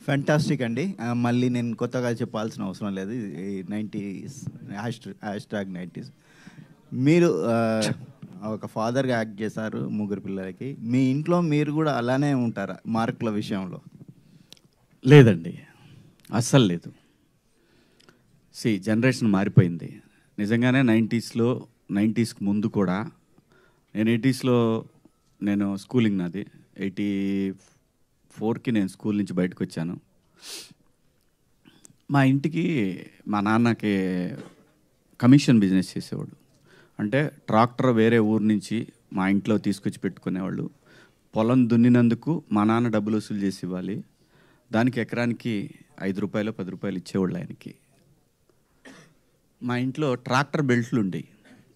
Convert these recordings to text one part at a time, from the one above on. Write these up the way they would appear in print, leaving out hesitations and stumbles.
Fantastic అండి. మళ్ళీ నేను కొత్తగా చెప్పాల్సిన అవసరం లేదు. ఈ 90s #90s మీరు ఒక ఫాదర్గా యాక్ట్ చేశారు ముగ్గురు పిల్లలకి. మీ ఇంట్లో మీరు కూడా అలానే ఉంటారా మార్కుల విషయంలో? లేదండి, అస్సలు లేదు. జనరేషన్ మారిపోయింది నిజంగానే. 90స్కి ముందు కూడా నేను 80స్లో నేను స్కూలింగ్ నాది 84కి నేను స్కూల్ నుంచి బయటకు వచ్చాను. మా ఇంటికి మా నాన్నకి కమిషన్ బిజినెస్ చేసేవాడు. అంటే ట్రాక్టర్ వేరే ఊరు నుంచి మా ఇంట్లో తీసుకొచ్చి పెట్టుకునేవాళ్ళు. పొలం దున్నినందుకు మా నాన్న డబ్బులు వసూలు చేసి ఇవ్వాలి. దానికి ఎకరానికి 5 రూపాయలు 10 రూపాయలు ఇచ్చేవాళ్ళు ఆయనకి. మా ఇంట్లో ట్రాక్టర్ బెల్ట్లు ఉండేవి.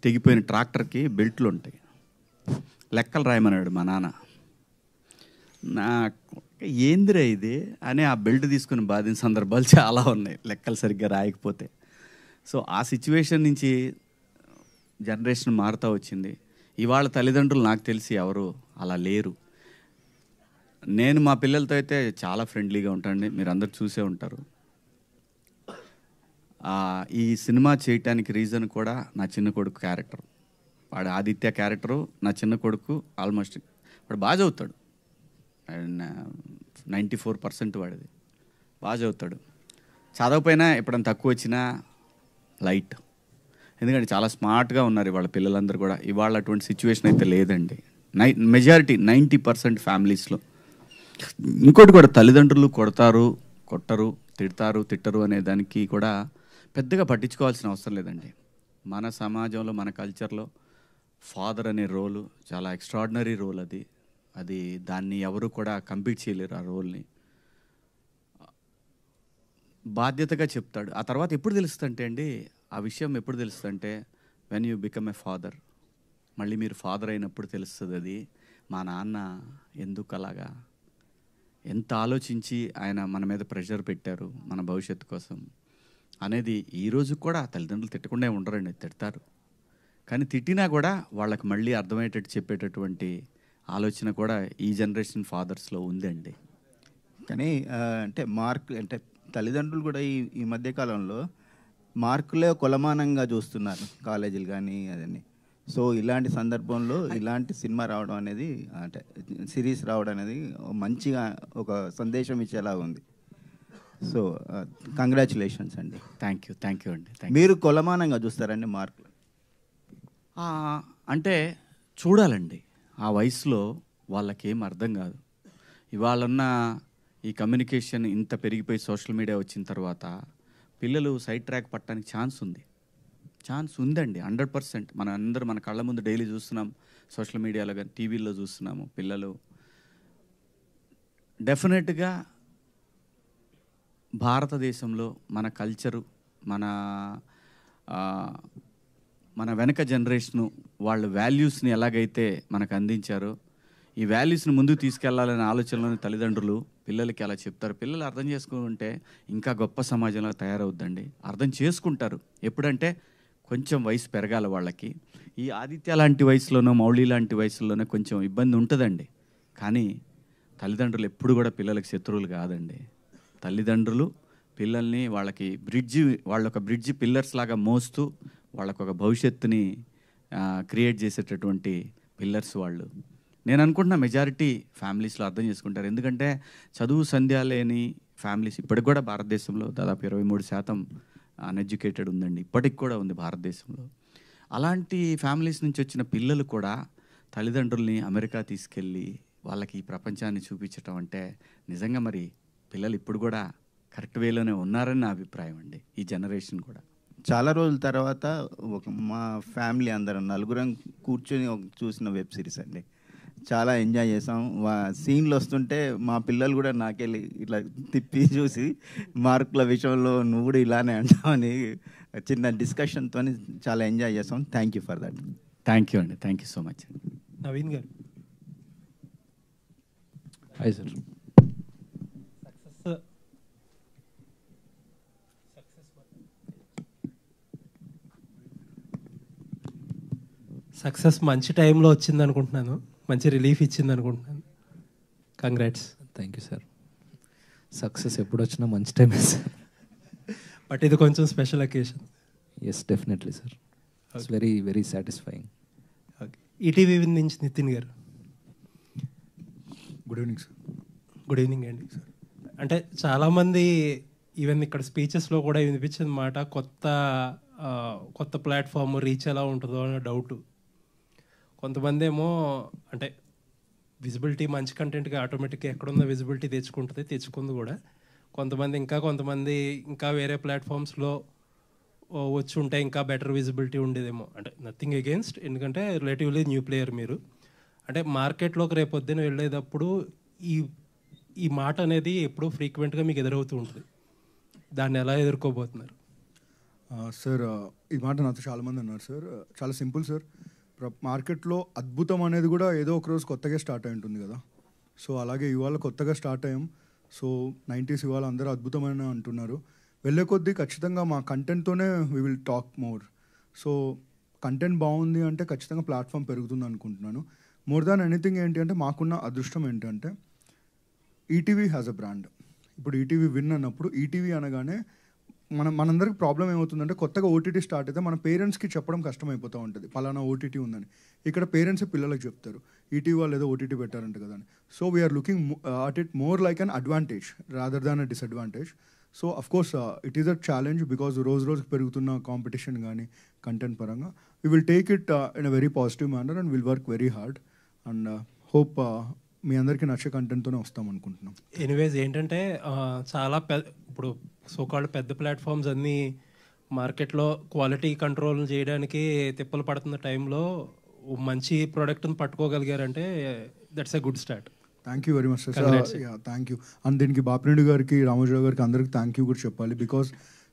తెగిపోయిన ట్రాక్టర్కి బెల్ట్లు ఉంటాయి. లెక్కలు రాయమన్నాడు మా నాన్న. ఏందిరా ఇది అని ఆ బెల్ట్ తీసుకుని బాధిన సందర్భాలు చాలా ఉన్నాయి, లెక్కలు సరిగ్గా రాయకపోతే. సో ఆ సిచ్యువేషన్ నుంచి జనరేషన్ మారుతూ వచ్చింది. ఇవాళ తల్లిదండ్రులు నాకు తెలిసి ఎవరు అలా లేరు. నేను మా పిల్లలతో అయితే చాలా ఫ్రెండ్లీగా ఉంటానండి, మీరు అందరు చూసే ఉంటారు. ఈ సినిమా చేయటానికి రీజన్ కూడా నా చిన్న కొడుకు క్యారెక్టర్. వాడు ఆదిత్య క్యారెక్టరు. నా చిన్న కొడుకు ఆల్మోస్ట్ వాడు బాగా చదువుతాడు. 94% వాడిది. బాగా చదువుతాడు. చదవకపోయినా ఎప్పుడైనా తక్కువ వచ్చినా లైట్. ఎందుకంటే చాలా స్మార్ట్గా ఉన్నారు ఇవాళ పిల్లలందరూ కూడా. ఇవాళ అటువంటి సిచ్యువేషన్ అయితే లేదండి. మెజారిటీ 90% ఫ్యామిలీస్లో. ఇంకోటి కూడా, తల్లిదండ్రులు కొడతారు, కొట్టరు, తిట్టరు అనే దానికి కూడా పెద్దగా పట్టించుకోవాల్సిన అవసరం లేదండి. మన సమాజంలో, మన కల్చర్లో ఫాదర్ అనే రోలు చాలా ఎక్స్ట్రాడినరీ రోల్. అది దాన్ని ఎవరు కూడా కంపీట్ చేయలేరు. ఆ రోల్ని బాధ్యతగా చెప్తాడు. ఆ తర్వాత ఎప్పుడు తెలుస్తుందంటే అండి, ఆ విషయం ఎప్పుడు తెలుస్తుందంటే when you become a father. మళ్ళీ మీరు ఫాదర్ అయినప్పుడు తెలుస్తుంది అది. మా నాన్న ఎందుకు అలాగా, ఎంత ఆలోచించి ఆయన మన మీద ప్రెషర్ పెట్టారు మన భవిష్యత్తు కోసం అనేది. ఈరోజు కూడా తల్లిదండ్రులు తిట్టకుండా ఉండరండి, తిడతారు. కానీ తిట్టినా కూడా వాళ్ళకి మళ్ళీ అర్థమయ్యేటట్టు చెప్పేటటువంటి ఆలోచన కూడా ఈ జనరేషన్ ఫాదర్స్లో ఉందండి. కానీ అంటే తల్లిదండ్రులు కూడా ఈ మధ్యకాలంలో మార్కులే కొలమానంగా చూస్తున్నారు, కాలేజీలు కానీ అదని. సో ఇలాంటి సందర్భంలో ఇలాంటి సినిమా రావడం అనేది, అంటే సిరీస్ రావడం అనేది మంచిగా ఒక సందేశం ఇచ్చేలా ఉంది. సో కంగ్రాచులేషన్స్ అండి. థ్యాంక్ యూ అండి. మీరు కొలమానంగా చూస్తారండి మార్కులు? అంటే చూడాలండి. ఆ వయసులో వాళ్ళకేం అర్థం కాదు. ఇవాళన్న ఈ కమ్యూనికేషన్ ఇంత పెరిగిపోయి సోషల్ మీడియా వచ్చిన తర్వాత పిల్లలు సైడ్ ట్రాక్ పట్టడానికి ఛాన్స్ ఉందండి 100%. మన కళ్ళ ముందు డైలీ చూస్తున్నాం, సోషల్ మీడియాలో కానీ టీవీల్లో చూస్తున్నాము. పిల్లలు డెఫినెట్గా భారతదేశంలో మన కల్చరు, మన వెనక జనరేషను వాళ్ళ వాల్యూస్ని ఎలాగైతే మనకు అందించారో, ఈ వాల్యూస్ని ముందుకు తీసుకెళ్లాలనే ఆలోచనలోని తల్లిదండ్రులు పిల్లలకి అలా చెప్తారు. పిల్లలు అర్థం చేసుకుంటే ఇంకా గొప్ప సమాజంలో తయారవుద్దండి. అర్థం చేసుకుంటారు ఎప్పుడంటే కొంచెం వయసు పెరగాలి వాళ్ళకి. ఈ ఆదిత్య లాంటి వయసులోనో, మౌళి లాంటి వయసులోనో కొంచెం ఇబ్బంది ఉంటుందండి. కానీ తల్లిదండ్రులు ఎప్పుడు కూడా పిల్లలకి శత్రువులు కాదండి. తల్లిదండ్రులు పిల్లల్ని వాళ్ళొక బ్రిడ్జి పిల్లర్స్ లాగా మోస్తూ వాళ్ళకొక భవిష్యత్తుని క్రియేట్ చేసేటటువంటి పిల్లర్స్ వాళ్ళు. నేను అనుకుంటున్నా మెజారిటీ ఫ్యామిలీస్లో అర్థం చేసుకుంటారు. ఎందుకంటే చదువు సంధ్య లేని ఫ్యామిలీస్ ఇప్పటికి కూడా భారతదేశంలో దాదాపు 23% అన్ఎడ్యుకేటెడ్ ఉందండి. ఇప్పటికి కూడా ఉంది భారతదేశంలో. అలాంటి ఫ్యామిలీస్ నుంచి వచ్చిన పిల్లలు కూడా తల్లిదండ్రుల్ని అమెరికా తీసుకెళ్ళి వాళ్ళకి ఈ ప్రపంచాన్ని చూపించటం అంటే నిజంగా మరి పిల్లలు ఇప్పుడు కూడా కరెక్ట్ వేలోనే ఉన్నారని నా అభిప్రాయం అండి. ఈ జనరేషన్ కూడా చాలా రోజుల తర్వాత మా ఫ్యామిలీ అందరం నలుగురం కూర్చొని చూసిన వెబ్ సిరీస్ అండి. చాలా ఎంజాయ్ చేసాం. సీన్లు వస్తుంటే మా పిల్లలు కూడా నాకెళ్ళి ఇట్లా తిప్పి చూసి మార్కుల విషయంలో నువ్వు కూడా ఇలానే అంటావని చిన్న డిస్కషన్తో చాలా ఎంజాయ్ చేసాం. Thank you for that. Thank you అండి. Thank you so much. Naveen గారు. Hi sir. సక్సెస్ మంచి టైంలో వచ్చింది అనుకుంటున్నాను, మంచి రిలీఫ్ ఇచ్చింది అనుకుంటున్నాను. Congrats. Thank you sir. Success ఎప్పుడు వచ్చినా మంచి టైమే సార్. బట్ ఇది కొంచెం special occasion. Yes definitely sir. It's very very satisfying. Okay, ETV నుంచి నితిన్ గారు. Good evening sir. Good evening అండి సార్. అంటే చాలామంది ఈవెన్ ఇక్కడ స్పీచెస్లో కూడా వినిపించిన మాట కొత్త ప్లాట్ఫామ్ రీచ్ ఎలా ఉంటుందో అనే డౌట్. కొంతమంది ఏమో అంటే విజిబిలిటీ మంచి కంటెంట్గా ఆటోమేటిక్గా ఎక్కడున్న విజిబిలిటీ తెచ్చుకుంది కూడా. కొంతమంది ఇంకా వేరే ప్లాట్ఫామ్స్లో వచ్చి ఉంటే ఇంకా బెటర్ విజిబిలిటీ ఉండేదేమో. అంటే నథింగ్ అగేన్స్ట్, ఎందుకంటే రిలేటివ్లీ న్యూ ప్లేయర్ మీరు. అంటే మార్కెట్లోకి రేపొద్దున వెళ్ళేటప్పుడు ఈ మాట అనేది ఎప్పుడూ ఫ్రీక్వెంట్గా మీకు ఎదురవుతూ ఉంటుంది. దాన్ని ఎలా ఎదుర్కోబోతున్నారు? సార్ ఈ మాట నాతో చాలామంది అన్నారు సార్. చాలా సింపుల్ సార్. మార్కెట్లో అద్భుతం అనేది కూడా ఏదో ఒక రోజు కొత్తగా స్టార్ట్ అయి ఉంటుంది కదా. సో అలాగే ఇవాళ కొత్తగా స్టార్ట్ అయ్యాం. సో 90s ఇవాళ అందరూ అద్భుతమైన అంటున్నారు. వెళ్ళే కొద్దీ ఖచ్చితంగా మా కంటెంట్తోనే we will talk more. So content బాగుంది అంటే ఖచ్చితంగా ప్లాట్ఫామ్ పెరుగుతుంది అనుకుంటున్నాను. మోర్ దాన్ ఎనీథింగ్ ఏంటి అంటే మాకున్న అదృష్టం ఏంటంటే ఈటీవీ హ్యాస్ అ బ్రాండ్. ఇప్పుడు ఈటీవీ విన్ అన్నప్పుడు ఈటీవీ అనగానే మనందరికి ప్రాబ్లం ఏమవుతుందంటే కొత్తగా ఓటీటీ స్టార్ట్ అయితే మన పేరెంట్స్కి చెప్పడం కష్టమైపోతూ ఉంటుంది, పలానా ఓటీటీ ఉందని. ఇక్కడ పేరెంట్స్ పిల్లలకు చెప్తారు ఈటీవీ వాళ్ళు ఏదో ఓటీటీ పెట్టారంట కదా అని. So we're looking at it more like an advantage rather than a disadvantage. So of course it is a challenge because రోజుకి పెరుగుతున్న కాంపిటీషన్ కానీ కంటెంట్ పరంగా we will take it in a very positive manner and will work very hard and hope మీ అందరికీ నచ్చే కంటెంట్తోనే వస్తాం అనుకుంటున్నాం. Anyways ఏంటంటే చాలా ఇప్పుడు సోకాల్డ్ పెద్ద ప్లాట్ఫామ్స్ అన్నీ మార్కెట్లో క్వాలిటీ కంట్రోల్ చేయడానికి తిప్పలు పడుతున్న టైంలో మంచి ప్రోడక్ట్ని పట్టుకోగలిగారంటే that's a good start. Thank you very much sir. Thank you. And దీనికి బాపిరెడ్డి గారికి రామోజీరావు గారికి అందరికి థ్యాంక్ యూ కూడా చెప్పాలి. బికాజ్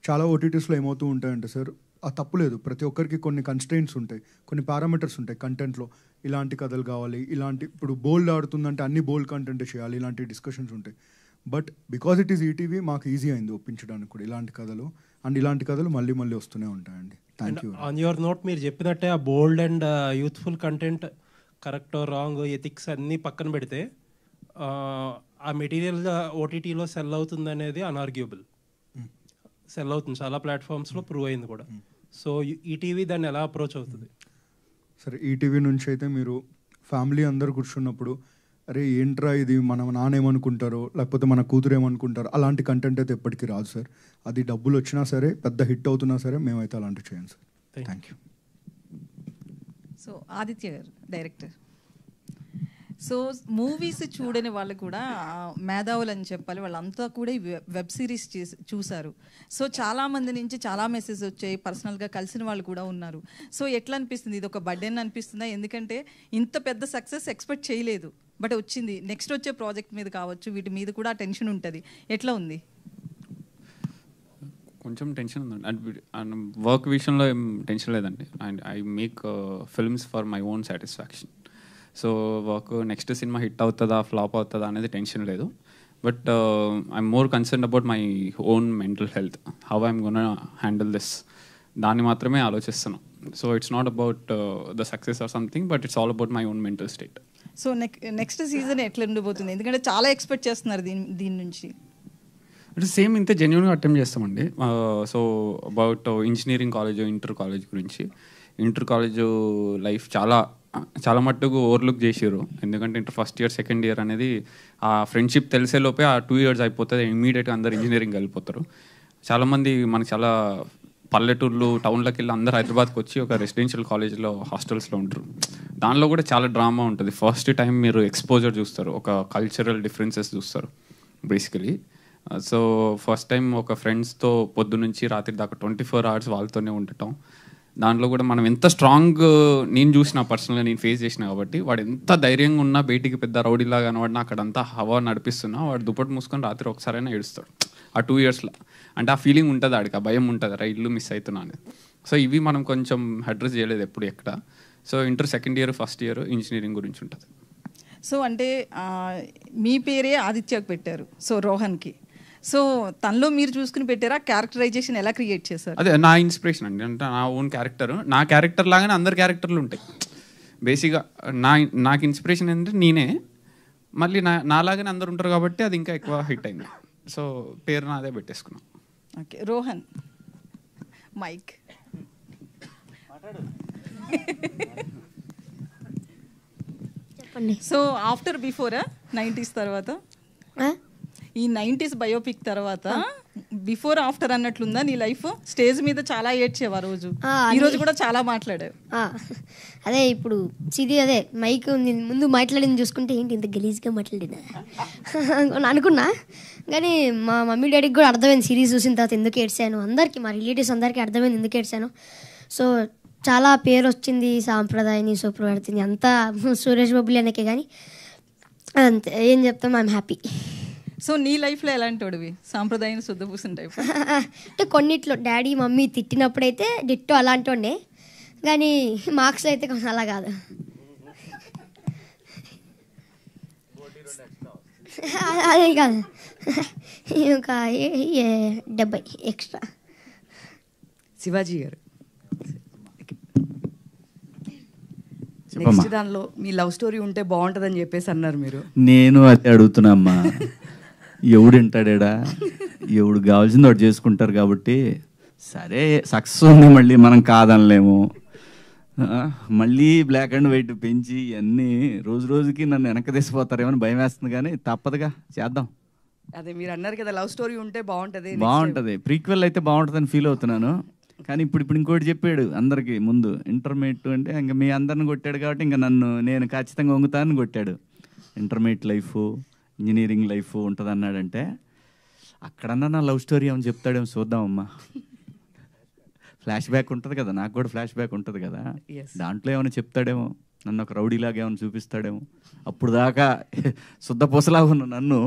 చాలా ఓటీటీస్లో ఏమవుతూ ఉంటాయంటే సార్ ఆ తప్పులేదు, ప్రతి ఒక్కరికి కొన్ని కన్స్ట్రెయింట్స్ ఉంటాయి, కొన్ని పారామీటర్స్ ఉంటాయి కంటెంట్లో. ఇలాంటి కథలు కావాలి, ఇలాంటి ఇప్పుడు బోల్డ్ ఆడుతుందంటే అన్ని బోల్డ్ కంటెంట్ చేయాలి, ఇలాంటి డిస్కషన్స్ ఉంటాయి. But because it is ETV మాకు ఈజీ అయింది ఒప్పించడానికి కూడా ఇలాంటి కథలు. అండ్ ఇలాంటి కథలు మళ్ళీ వస్తూనే ఉంటాయండి. Thank you. On your note మీరు చెప్పినట్టే ఆ bold and youthful content correct wrong ethics అన్నీ పక్కన పెడితే ఆ మెటీరియల్ ఓటీటీలో సెల్ అవుతుంది అనేది అన్ఆర్గ్యూబుల్. సెల్ అవుతుంది, చాలా ప్లాట్ఫామ్స్లో ప్రూవ్ అయింది కూడా. సో ఈటీవీ దాన్ని ఎలా అప్రోచ్ అవుతుంది? సరే, ఈటీవీ నుంచి అయితే మీరు ఫ్యామిలీ అందరు కూర్చున్నప్పుడు అరే ఏంట్రా ఇది మన నాన్న ఏమనుకుంటారో లేకపోతే మన కూతురు ఏమనుకుంటారో అలాంటి కంటెంట్ అయితే ఎప్పటికీ రాదు సార్. అది డబ్బులు వచ్చినా సరే పెద్ద హిట్ అవుతున్నా సరే మేమైతే అలాంటివి చేయం sir. Thank you. So Aditya గారు డైరెక్టర్. సో మూవీస్ చూడని వాళ్ళు కూడా మేధావులు అని చెప్పాలి, వాళ్ళంతా కూడా ఈ వెబ్ సిరీస్ చూశారు. సో చాలామంది నుంచి చాలా మెసేజ్ వచ్చాయి, పర్సనల్గా కలిసిన వాళ్ళు కూడా ఉన్నారు. సో ఎట్లా అనిపిస్తుంది? ఇది ఒక బర్డెన్ అనిపిస్తుందా? ఎందుకంటే ఇంత పెద్ద సక్సెస్ ఎక్స్పెక్ట్ చేయలేదు, బట్ వచ్చింది. నెక్స్ట్ వచ్చే ప్రాజెక్ట్ మీద కావచ్చు, వీటి మీద కూడా టెన్షన్ ఉంటుంది. ఎట్లా ఉంది? కొంచెం టెన్షన్ ఉందండి. అండ్ వర్క్ విషయంలో ఏం టెన్షన్ లేదండి. And I make films for my own satisfaction. So work next cinema hit అవుతుందా ఫ్లాప్ అవుతుందా అనేది టెన్షన్ లేదు. But I'm more concern about my own mental health, how I'm gonna handle this, దాన్ని మాత్రమే ఆలోచిస్తున్నాను. So it's not about the success or something, but it's all about my own mental state. So next season ఎట్లా ఉండిపోతుంది? ఎందుకంటే చాలా expect చేస్తున్నారు దీని నుంచి. అంటే సేమ్ ఇంతే జెన్యున్గా అటెంప్ట్ చేస్తామండి. So about engineering college, inter college గురించి. ఇంటర్ కాలేజ్ లైఫ్ చాలా మట్టుకు ఓవర్లుక్ చేసారు. ఎందుకంటే inter first year second year అనేది ఆ ఫ్రెండ్షిప్ తెలిసే లోపే ఆ 2 years అయిపోతుంది, ఇమీడియట్గా అందరు ఇంజనీరింగ్ వెళ్ళిపోతారు. చాలామంది మనకి చాలా పల్లెటూర్లు టౌన్లోకి వెళ్ళి అందరు హైదరాబాద్కి వచ్చి ఒక రెసిడెన్షియల్ కాలేజ్లో హాస్టల్స్లో ఉంటారు. దానిలో కూడా చాలా డ్రామా ఉంటుంది. ఫస్ట్ టైం మీరు ఎక్స్పోజర్ చూస్తారు, ఒక కల్చరల్ డిఫరెన్సెస్ చూస్తారు బేసికలీ. సో ఫస్ట్ టైం ఒక ఫ్రెండ్స్తో పొద్దు నుంచి రాత్రి దాకా 24 hours వాళ్ళతోనే ఉండటం. దాంట్లో కూడా మనం ఎంత స్ట్రాంగ్, నేను చూసిన పర్సనల్గా నేను ఫేస్ చేసిన కాబట్టి, వాడు ఎంత ధైర్యంగా ఉన్నా బయటికి పెద్ద రౌడీలాగా కనబడినా అక్కడంతా హవా నడిపిస్తున్నా వాడు దుప్పటి మూసుకొని రాత్రి ఒకసారైనా ఏడుస్తాడు ఆ 2 yearsలో. అంటే ఆ ఫీలింగ్ ఉంటుంది, ఆడికి ఆ భయం ఉంటుంది, రా ఇల్లు మిస్ అవుతున్నా అనేది. సో ఇవి మనం కొంచెం అడ్రస్ చేయలేదు ఎప్పుడు ఎక్కడ. So inter second year first year engineering గురించి ఉంటుంది. సో అంటే మీ పేరే ఆదిత్యకు పెట్టారు, సో రోహన్కి. సో తనలో మీరు చూసుకుని పెట్టారా? క్యారెక్టరైజేషన్ ఎలా క్రియేట్ చేశారు? అదే నా ఇన్స్పిరేషన్ అండి. అంటే నా ఓన్ క్యారెక్టర్, నా క్యారెక్టర్ లాగానే అందరు క్యారెక్టర్లు ఉంటాయి బేసిక్గా. నాకు ఇన్స్పిరేషన్ ఏంటంటే నేనే, మళ్ళీ నాలాగానే అందరు ఉంటారు కాబట్టి అది ఇంకా ఎక్కువ హిట్ అయింది. సో పేరు నాదే పెట్టేసుకున్నాం. Okay, Rohan mike. చెప్పండి. సో ఆఫ్టర్ బిఫోరా 90s తర్వాత, ఈ 90s బయోపిక్ తర్వాత బిఫోర్ ఆఫ్టర్ అన్నట్లుందా నీ లైఫ్? స్టేజ్ మీద చాలా ఏడ్చేవా రోజు? ఈ రోజు కూడా చాలా మాట్లాడావు. అదే ఇప్పుడు అదే మైక్ ముందు మాట్లాడింది చూసుకుంటే ఏంటి ఇంత గలీజ్గా మాట్లాడినా అనుకున్నా. కానీ మా మమ్మీ డాడీకి కూడా అర్థమైంది సిరీస్ చూసిన తర్వాత ఎందుకు ఏడ్చాను, అందరికీ మా రిలేటివ్స్ అందరికీ అర్థమైంది ఎందుకు ఏడ్చాను. సో చాలా పేరు వచ్చింది, సాంప్రదాయని సుప్రవర్తిని అంతా సురేష్ బాబులు అనకే. కానీ అంతే, ఏం చెప్తాం, ఐఎమ్ హ్యాపీ. సో నీ లైఫ్లో ఎలాంటి వాడివి? సాంప్రదాయం శుద్ధ పూసిన టైప్ అంటే కొన్నిట్లో డాడీ మమ్మీ తిట్టినప్పుడైతే డిట్టో అలాంటి ఉండే, కానీ మార్క్స్ అయితే కొంచెం అలా కాదు. అదే కాదు, ఇంకా 70 ఎక్స్ట్రా. శివాజీ గారు, నెక్స్ట్ దానిలో మీ లవ్ స్టోరీ ఉంటే బాగుంటుందని చెప్పేసి అన్నారు మీరు. నేను అదే అడుగుతున్నా, ఎవడు వింటాడా? ఎవడు కావాల్సింది వాడు చేసుకుంటారు కాబట్టి సరే సక్సెస్ ఉంది, మళ్ళీ మనం కాదనలేము. మళ్ళీ బ్లాక్ అండ్ వైట్ పెంచి అన్నీ రోజు రోజుకి నన్ను వెనక తీసిపోతారేమో భయం వేస్తుంది, కానీ తప్పదుగా చేద్దాం. అదే మీరు అన్నారు కదా లవ్ స్టోరీ ఉంటే బాగుంటుంది, ప్రీక్వెల్ అయితే బాగుంటుందని ఫీల్ అవుతున్నాను. కానీ ఇప్పుడు ఇంకోటి చెప్పాడు అందరికి ముందు, ఇంటర్మీడియట్ అంటే ఇంకా మీ అందరిని కొట్టాడు కాబట్టి ఇంకా నేను ఖచ్చితంగా వంగుతానని కొట్టాడు. ఇంటర్మీడియట్ లైఫ్, ఇంజనీరింగ్ లైఫ్ ఉంటుంది అన్నాడంటే అక్కడన్నా నా లవ్ స్టోరీ ఏమని చెప్తాడేమో చూద్దామమ్మా. ఫ్లాష్ బ్యాక్ ఉంటుంది కదా, నాకు కూడా ఫ్లాష్ బ్యాక్ ఉంటుంది కదా, దాంట్లో ఏమైనా చెప్తాడేమో, నన్ను ఒక రౌడీలాగా ఏమైనా చూపిస్తాడేమో. అప్పుడు దాకా శుద్ధ పూసలాగా ఉన్న నన్ను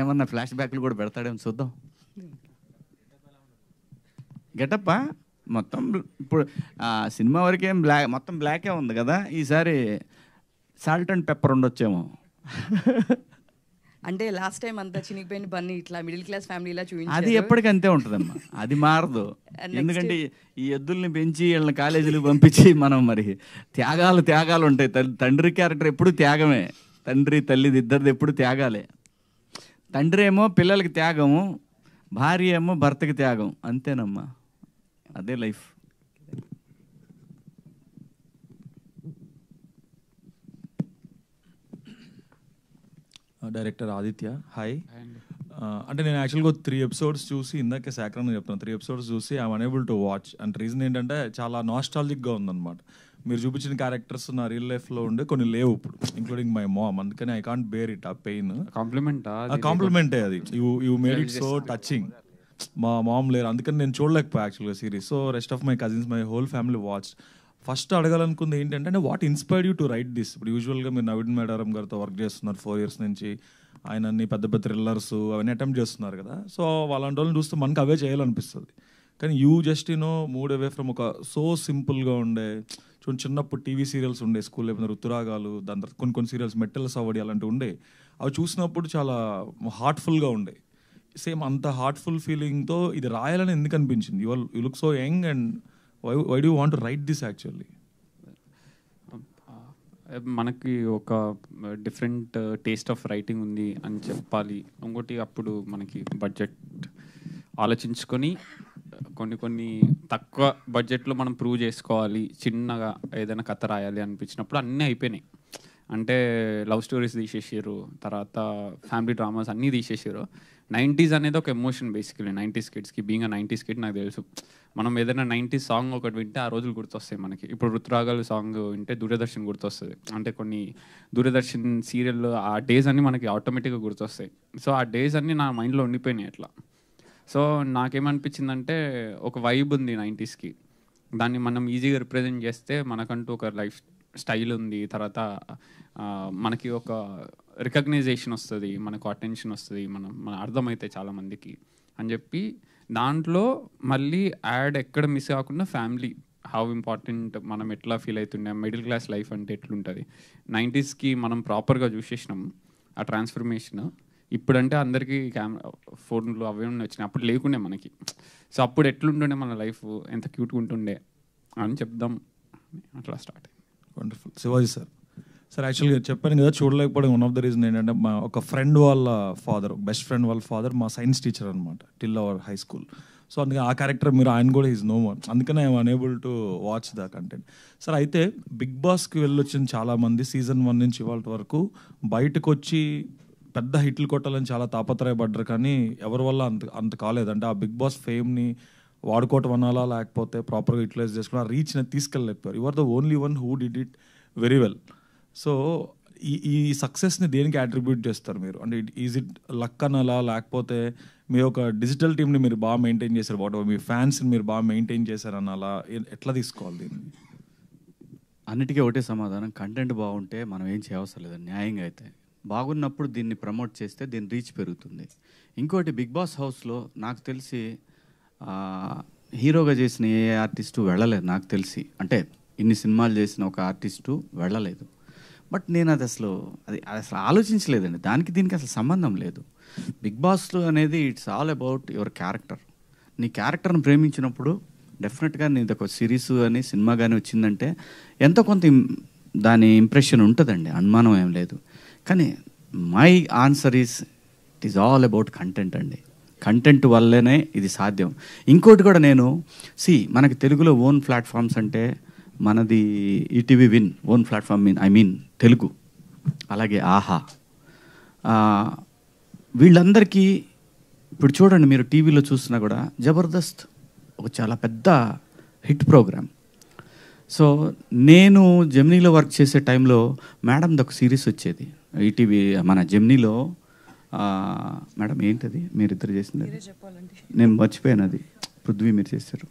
ఏమన్నా ఫ్లాష్ బ్యాక్లు కూడా పెడతాడేమో చూద్దాం. గెటప్పా మొత్తం ఇప్పుడు సినిమా వరకేం మొత్తం బ్లాకే ఉంది కదా, ఈసారి సాల్ట్ అండ్ పెప్పర్ ఉండొచ్చేమో. అంటే లాస్ట్ టైం అంతా చినిగిపోయిన బన్నీ ఇట్లా మిడిల్ క్లాస్ ఫ్యామిలీలా చూపించారు. అది ఎప్పటికీ అంతే ఉంటుందమ్మా, అది మారదు. ఎందుకంటే ఈ ఎద్దుల్ని పెంచి వీళ్ళని కాలేజీలకు పంపించి మనం మరి త్యాగాలు ఉంటాయి. తండ్రి క్యారెక్టర్ ఎప్పుడు త్యాగమే, తండ్రి తల్లిది ఇద్దరిది ఎప్పుడు త్యాగాలే. తండ్రి ఏమో పిల్లలకి త్యాగము, భార్య ఏమో భర్తకి త్యాగం, అంతేనమ్మా, అదే లైఫ్. Director Aditya, hi. అంటే నేను యాక్చువల్గా 3 episodes చూసి, ఇందాకే శాఖరణ చెప్తాను, 3 episodes చూసి I'm unable to watch. And reason ఏంటంటే చాలా నాస్టాలజిక్గా ఉందన్నమాట. మీరు చూపించిన క్యారెక్టర్స్ నా రియల్ లైఫ్లో ఉండే కొన్ని లేవు ఇప్పుడు, ఇంక్లూడింగ్ మై మామ్. అందుకని ఐ కాంట్ బేర్ ఇట్, ఆ పెయిన్. కాంప్లిమెంటే అది, you made it so touching. మా మామ్ లేరు, అందుకని నేను చూడలేకపోయా యాక్చువల్గా series. So rest of my cousins, my whole family watch. First అడగాలనుకుంది ఏంటంటే what inspired you to write this? ఇప్పుడు యూజువల్గా మీరు నవీన్ మేడారం గారితో వర్క్ చేస్తున్నారు 4 years నుంచి, ఆయన అన్ని పెద్ద పెద్ద థ్రిల్లర్స్ అవన్నీ అటెంప్ట్ చేస్తున్నారు కదా. సో వాళ్ళంటి వాళ్ళని చూస్తే మనకు అవే చేయాలనిపిస్తుంది. కానీ you just move away from ఒక సో సింపుల్గా ఉండే చిన్నప్పుడు టీవీ సీరియల్స్ ఉండే, స్కూల్ లేకపోతే ఋతురాగాలు, దాని తర్వాత కొన్ని సీరియల్స్ మెట్టెల సవడి అలాంటివి ఉండే. అవి చూసినప్పుడు చాలా హార్ట్ఫుల్గా ఉండే. సేమ్ అంత హార్ట్ఫుల్ ఫీలింగ్తో ఇది రాయాలని ఎందుకు అనిపించింది? You look so young and why do you want to write this actually? మనకి ఒక డిఫరెంట్ టేస్ట్ ఆఫ్ రైటింగ్ ఉంది అని చెప్పాలి. ఇంకోటి అప్పుడు మనకి బడ్జెట్ ఆలోచించుకొని కొన్ని తక్కువ బడ్జెట్లో మనం ప్రూవ్ చేసుకోవాలి, చిన్నగా ఏదైనా కథ రాయాలి అనిపించినప్పుడు అన్నీ అయిపోయినాయి. అంటే లవ్ స్టోరీస్ తీసేసారు, తర్వాత ఫ్యామిలీ డ్రామాస్ అన్నీ తీసేసారు. 90s అనేది ఒక ఎమోషన్ బేసికలీ 90s కిడ్స్కి. బీయింగ్ 90s కిడ్ నాకు తెలుసు, మనం ఏదైనా 90s సాంగ్ ఒకటి వింటే ఆ రోజులు గుర్తొస్తాయి మనకి. ఇప్పుడు ఋతురాగాలు సాంగ్ వింటే దూరదర్శన్ గుర్తొస్తుంది. అంటే కొన్ని దూరదర్శన్ సీరియల్ ఆ డేస్ అన్నీ మనకి ఆటోమేటిక్గా గుర్తొస్తాయి. సో ఆ డేస్ అన్నీ నా మైండ్లో ఉండిపోయినాయి అట్లా. సో నాకేమనిపించిందంటే ఒక వైబ్ ఉంది 90స్కి, దాన్ని మనం ఈజీగా రిప్రజెంట్ చేస్తే మనకంటూ ఒక లైఫ్ స్టైల్ ఉంది, తర్వాత మనకి ఒక రికగ్నైజేషన్ వస్తుంది, మనకు అటెన్షన్ వస్తుంది, మన అర్థమైతే చాలామందికి అని చెప్పి దాంట్లో మళ్ళీ యాడ్ ఎక్కడ మిస్ కాకుండా ఫ్యామిలీ హౌ ఇంపార్టెంట్, మనం ఎట్లా ఫీల్ అవుతుండే, మిడిల్ క్లాస్ లైఫ్ అంటే ఎట్లుంటుంది. 90స్కి మనం ప్రాపర్గా చూసేసినాం ఆ ట్రాన్స్ఫర్మేషన్. ఇప్పుడంటే అందరికీ ఫోన్లు అవే వచ్చినాయి, అప్పుడు లేకుండే మనకి. సో అప్పుడు ఎట్లుంటుండే మన లైఫ్, ఎంత క్యూట్గా ఉంటుండే అని చెప్దాం, అట్లా స్టార్ట్ అయింది. వండర్ఫుల్. శివాజీ సార్, సార్ యాక్చువల్గా చెప్పాను కదా చూడలేకపోవడం వన్ ఆఫ్ ద రీజన్ ఏంటంటే మా ఒక ఫ్రెండ్ వాళ్ళ ఫాదర్, బెస్ట్ ఫ్రెండ్ వాళ్ళ ఫాదర్ మా సైన్స్ టీచర్ అనమాట till our high school. So అందుకే ఆ క్యారెక్టర్ మీరు ఆయన కూడా ఈజ్ నో మోర్, అందుకనే I'm unable to watch the content. Sir అయితే బిగ్ బాస్కి వెళ్ళొచ్చిన చాలామంది సీజన్ 1 నుంచి ఇవాళ వరకు బయటకు వచ్చి పెద్ద హిట్లు కొట్టాలని చాలా తాపత్రయపడ్డారు, కానీ ఎవరి వల్ల అంత కాలేదు. అంటే ఆ బిగ్ బాస్ ఫేమ్ని వాడుకోవటం అనాలా లేకపోతే ప్రాపర్గా యూటిలైజ్ చేసుకుని ఆ రీచ్ని తీసుకెళ్ళలేకపోయారు. You are the only one who did it very well. So ఈ సక్సెస్ని దేనికి అట్రిబ్యూట్ చేస్తారు మీరు? అంటే ఈజ్ ఇట్ లక్ అనాలా లేకపోతే మీ ఒక డిజిటల్ టీమ్ని మీరు బాగా మెయింటైన్ చేశారు, వాట్ మీ ఫ్యాన్స్ని మీరు బాగా మెయింటైన్ చేశారు అనాలా, ఎట్లా తీసుకోవాలి దీన్ని? అన్నిటికీ ఒకటే సమాధానం, కంటెంట్ బాగుంటే మనం ఏం చేయవసరం లేదు. న్యాయంగా అయితే బాగున్నప్పుడు దీన్ని ప్రమోట్ చేస్తే దీని రీచ్ పెరుగుతుంది. ఇంకోటి బిగ్ బాస్ హౌస్లో నాకు తెలిసి హీరోగా చేసిన ఏ ఆర్టిస్టు వెళ్ళలేదు నాకు తెలిసి. అంటే ఇన్ని సినిమాలు చేసిన ఒక ఆర్టిస్టు వెళ్ళలేదు. బట్ నేను అది అసలు ఆలోచించలేదండి. దానికి దీనికి అసలు సంబంధం లేదు. బిగ్ బాస్లో అనేది it's all about your character. నీ క్యారెక్టర్ని ప్రేమించినప్పుడు డెఫినెట్గా నీది ఒక సిరీస్ కానీ సినిమా కానీ వచ్చిందంటే ఎంతో కొంత దాని ఇంప్రెషన్ ఉంటుందండి, అనుమానం ఏం లేదు. కానీ my answer is it is all about content అండి. కంటెంట్ వల్లనే ఇది సాధ్యం. ఇంకోటి కూడా నేను మనకి తెలుగులో ఓన్ ప్లాట్ఫామ్స్ అంటే మనది ETV win own platform I mean Telugu, అలాగే ఆహా, వీళ్ళందరికీ ఇప్పుడు చూడండి మీరు టీవీలో చూసినా కూడా జబర్దస్త్ ఒక చాలా పెద్ద హిట్ ప్రోగ్రామ్. సో నేను జెమినీలో వర్క్ చేసే టైంలో మేడంది ఒక సిరీస్ వచ్చేది ఈటీవీ మన జెమినీలో. మేడం ఏంటది మీరిద్దరు చేసింది? నేను మర్చిపోయాను, అది పృథ్వీ మీరు చేశారు.